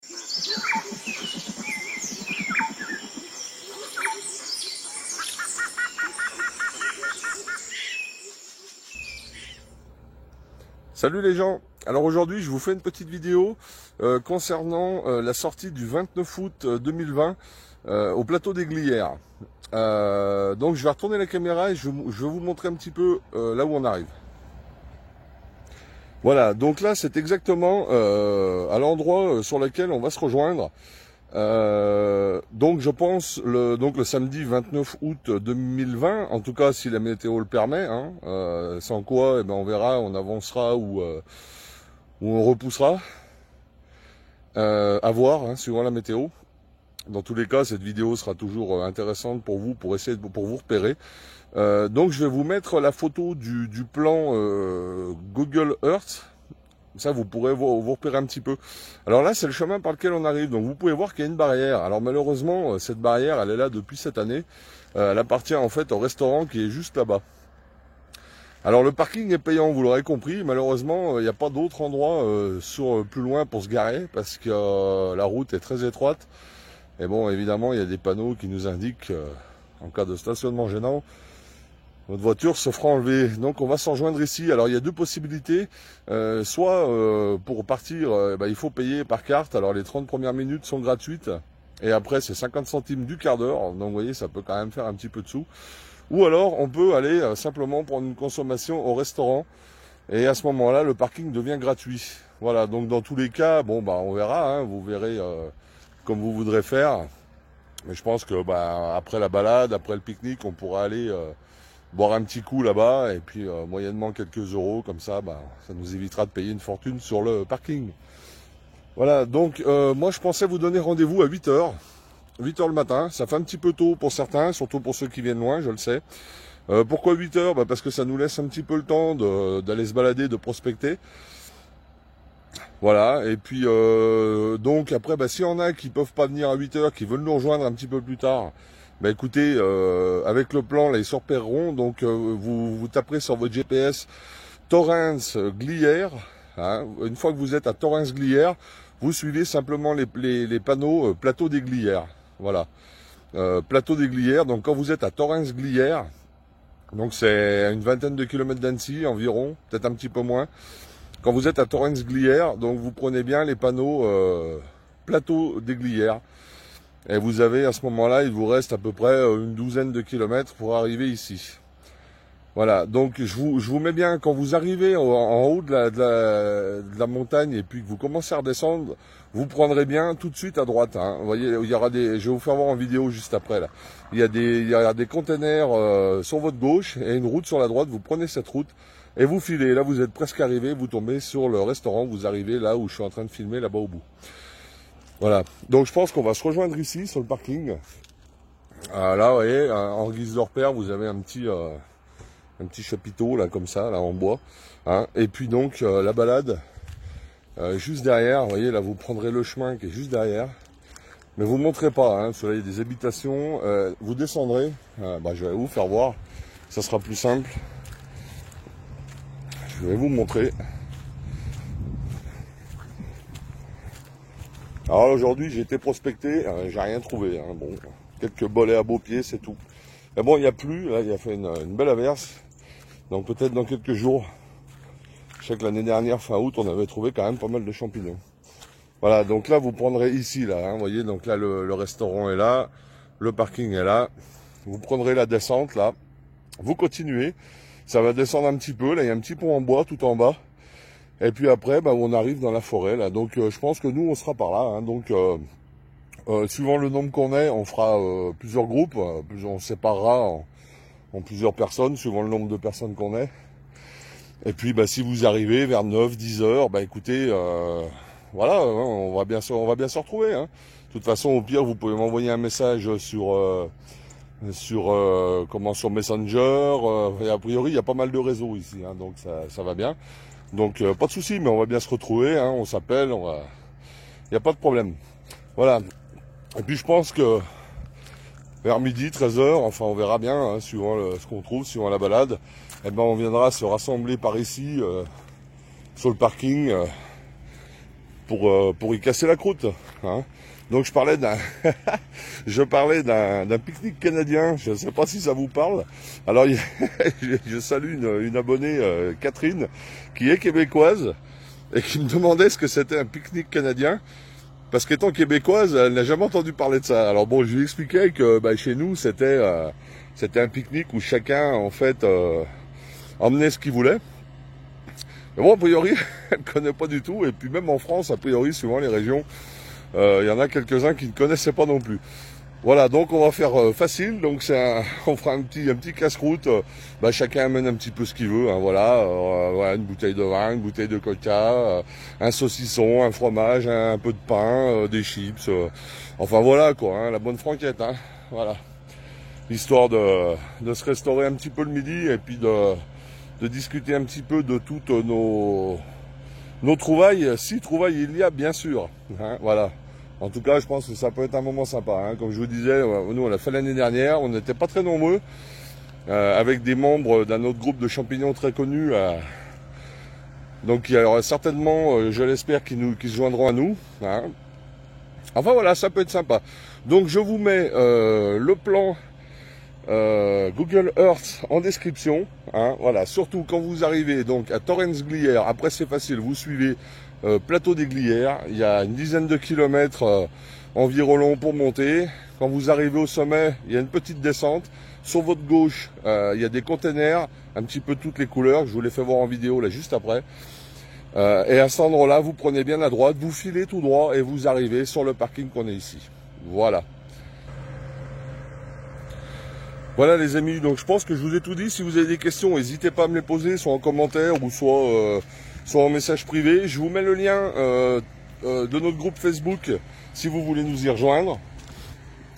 Salut les gens, alors aujourd'hui je vous fais une petite vidéo concernant la sortie du 29 août 2020 au plateau des Glières. Donc je vais retourner la caméra et je vais vous montrer un petit peu là où on arrive. Voilà, donc là c'est exactement à l'endroit sur lequel on va se rejoindre. Donc je pense le samedi 29 août 2020, en tout cas si la météo le permet, hein, sans quoi eh ben, on verra, on avancera ou on repoussera, à voir, hein, suivant la météo. Dans tous les cas, cette vidéo sera toujours intéressante pour vous, pour essayer pour vous repérer. Donc je vais vous mettre la photo du plan Google Earth. Ça, vous pourrez vous repérer un petit peu. Alors là, c'est le chemin par lequel on arrive. Donc vous pouvez voir qu'il y a une barrière. Alors malheureusement, cette barrière, elle est là depuis cette année. Elle appartient en fait au restaurant qui est juste là-bas. Alors le parking est payant, vous l'aurez compris. Malheureusement, il n'y a pas d'autre endroit plus loin pour se garer parce que la route est très étroite. Et bon, évidemment, il y a des panneaux qui nous indiquent en cas de stationnement gênant, votre voiture se fera enlever. Donc on va s'en rejoindre ici. Alors il y a deux possibilités. Soit pour partir, il faut payer par carte. Alors les 30 premières minutes sont gratuites. Et après c'est 50 centimes du quart d'heure. Donc vous voyez, ça peut quand même faire un petit peu de sous. Ou alors on peut aller simplement prendre une consommation au restaurant. Et à ce moment-là, le parking devient gratuit. Voilà, donc dans tous les cas, bon on verra. Hein, vous verrez comme vous voudrez faire. Mais je pense que après la balade, après le pique-nique, on pourra aller boire un petit coup là-bas, et puis moyennement quelques euros, comme ça, ça nous évitera de payer une fortune sur le parking. Voilà, donc moi je pensais vous donner rendez-vous à 8h, 8h le matin, ça fait un petit peu tôt pour certains, surtout pour ceux qui viennent loin, je le sais. Pourquoi 8h? Parce que ça nous laisse un petit peu le temps d'aller se balader, de prospecter. Voilà, et puis donc après, s'il y en a qui peuvent pas venir à 8h, qui veulent nous rejoindre un petit peu plus tard, écoutez, avec le plan, là, ils se repéreront. Donc, vous taperez sur votre GPS Torrens Glières. Hein. Une fois que vous êtes à Torrens Glières, vous suivez simplement les panneaux plateau des Glières. Voilà, plateau des Glières. Donc, quand vous êtes à Torrens Glières, donc c'est à une vingtaine de kilomètres d'Annecy environ, peut-être un petit peu moins. Quand vous êtes à Torrens Glières, donc vous prenez bien les panneaux plateau des Glières. Et vous avez à ce moment-là, il vous reste à peu près une douzaine de kilomètres pour arriver ici. Voilà, donc je vous mets bien, quand vous arrivez en haut de la montagne et puis que vous commencez à redescendre, vous prendrez bien tout de suite à droite. Hein. Vous voyez, il y aura je vais vous faire voir en vidéo juste après là. Il y a des containers sur votre gauche et une route sur la droite. Vous prenez cette route et vous filez. Là, vous êtes presque arrivé, vous tombez sur le restaurant, vous arrivez là où je suis en train de filmer, là-bas au bout. Voilà, donc je pense qu'on va se rejoindre ici, sur le parking. Là, vous voyez, en guise de repère, vous avez un petit chapiteau, là, comme ça, là, en bois. Hein. Et puis donc, la balade, juste derrière, vous voyez, là, vous prendrez le chemin qui est juste derrière. Mais vous ne montrez pas, hein, parce que là, il y a des habitations. Vous descendrez, je vais vous faire voir, ça sera plus simple. Je vais vous montrer. Alors aujourd'hui j'ai été prospecté, j'ai rien trouvé, hein. Bon, quelques bolets à beau pied, c'est tout. Mais bon, il n'y a plus, là il a fait une belle averse, donc peut-être dans quelques jours. Je sais que l'année dernière, fin août, on avait trouvé quand même pas mal de champignons. Voilà, donc là vous prendrez ici, là, hein, vous voyez, donc là le restaurant est là, le parking est là, vous prendrez la descente là, vous continuez, ça va descendre un petit peu, là il y a un petit pont en bois tout en bas. Et puis après, on arrive dans la forêt, là. Donc, je pense que nous, on sera par là. Hein. Donc, suivant le nombre qu'on est, on fera plusieurs groupes. On séparera en plusieurs personnes, suivant le nombre de personnes qu'on est. Et puis, si vous arrivez vers 9, 10 heures, écoutez, voilà, hein, on va bien se retrouver. Hein. De toute façon, au pire, vous pouvez m'envoyer un message sur Messenger. Et a priori, il y a pas mal de réseaux ici. Hein, donc, ça va bien. Donc pas de souci, mais on va bien se retrouver, hein, on s'appelle, il n'y a pas de problème. Voilà. Et puis je pense que vers midi, 13h, enfin on verra bien, hein, suivant ce qu'on trouve, suivant la balade, on viendra se rassembler par ici, sur le parking, pour y casser la croûte. Hein. Donc je parlais d'un d'un pique-nique canadien. Je ne sais pas si ça vous parle. Alors je salue une abonnée, Catherine, qui est québécoise et qui me demandait ce que c'était un pique-nique canadien. Parce qu'étant québécoise, elle n'a jamais entendu parler de ça. Alors bon, je lui expliquais que chez nous, c'était un pique-nique où chacun, en fait, emmenait ce qu'il voulait. Mais bon, a priori, elle ne connaît pas du tout. Et puis même en France, a priori, suivant les régions, il y en a quelques-uns qui ne connaissaient pas non plus. Voilà, donc on va faire facile. Donc on fera un petit casse-croûte. Chacun amène un petit peu ce qu'il veut. Hein, voilà, une bouteille de vin, une bouteille de coca, un saucisson, un fromage, un peu de pain, des chips. Enfin voilà quoi, hein, la bonne franquette. Hein, voilà, histoire de se restaurer un petit peu le midi et puis de discuter un petit peu de toutes nos trouvailles, si trouvailles il y a bien sûr. Hein, voilà. En tout cas, je pense que ça peut être un moment sympa. Hein. Comme je vous disais, nous on l'a fait l'année dernière, on n'était pas très nombreux, avec des membres d'un autre groupe de champignons très connus. Donc il y aura certainement, je l'espère, qui se joindront à nous. Hein. Enfin voilà, ça peut être sympa. Donc je vous mets le plan Google Earth en description. Hein, voilà, surtout quand vous arrivez donc à Torrens-Glières, après c'est facile, vous suivez plateau des Glières, il y a une dizaine de kilomètres environ pour monter. Quand vous arrivez au sommet, il y a une petite descente. Sur votre gauche, il y a des containers, un petit peu toutes les couleurs, je vous les fais voir en vidéo là juste après. Et à cet endroit-là, vous prenez bien à droite, vous filez tout droit et vous arrivez sur le parking qu'on est ici. Voilà. Voilà les amis, donc je pense que je vous ai tout dit. Si vous avez des questions, n'hésitez pas à me les poser, soit en commentaire ou soit en message privé. Je vous mets le lien de notre groupe Facebook si vous voulez nous y rejoindre.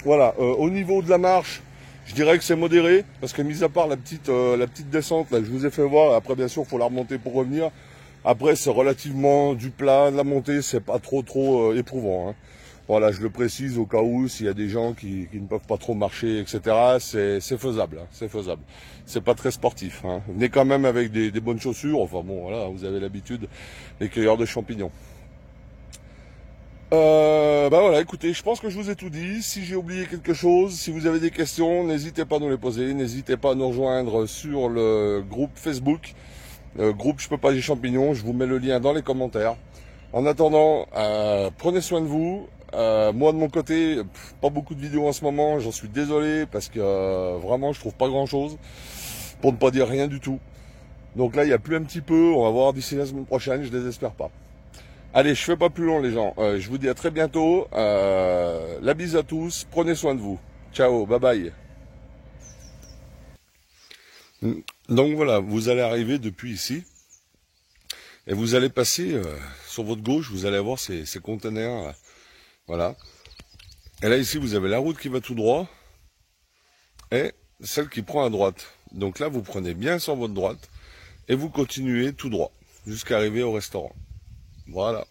Voilà, au niveau de la marche, je dirais que c'est modéré, parce que mis à part la petite descente, là, je vous ai fait voir, après bien sûr il faut la remonter pour revenir. Après c'est relativement du plat, la montée c'est pas trop éprouvant. Hein. Voilà, je le précise au cas où s'il y a des gens qui ne peuvent pas trop marcher, etc. C'est faisable, hein, c'est faisable. C'est pas très sportif. Hein. Venez quand même avec des bonnes chaussures. Enfin bon, voilà, vous avez l'habitude, les cueilleurs de champignons. Voilà, écoutez, je pense que je vous ai tout dit. Si j'ai oublié quelque chose, si vous avez des questions, n'hésitez pas à nous les poser. N'hésitez pas à nous rejoindre sur le groupe Facebook, groupe Je peux pas des champignons. Je vous mets le lien dans les commentaires. En attendant, prenez soin de vous. Moi de mon côté, pas beaucoup de vidéos en ce moment, j'en suis désolé parce que vraiment je trouve pas grand chose, pour ne pas dire rien du tout. Donc là il y a plus un petit peu, on va voir d'ici la semaine prochaine, je désespère pas. Allez, je fais pas plus long les gens, je vous dis à très bientôt, la bise à tous, prenez soin de vous. Ciao, bye bye. Donc voilà, vous allez arriver depuis ici, et vous allez passer sur votre gauche, vous allez avoir ces conteneurs là. Voilà. Et là, ici, vous avez la route qui va tout droit et celle qui prend à droite. Donc là, vous prenez bien sur votre droite et vous continuez tout droit jusqu'à arriver au restaurant. Voilà.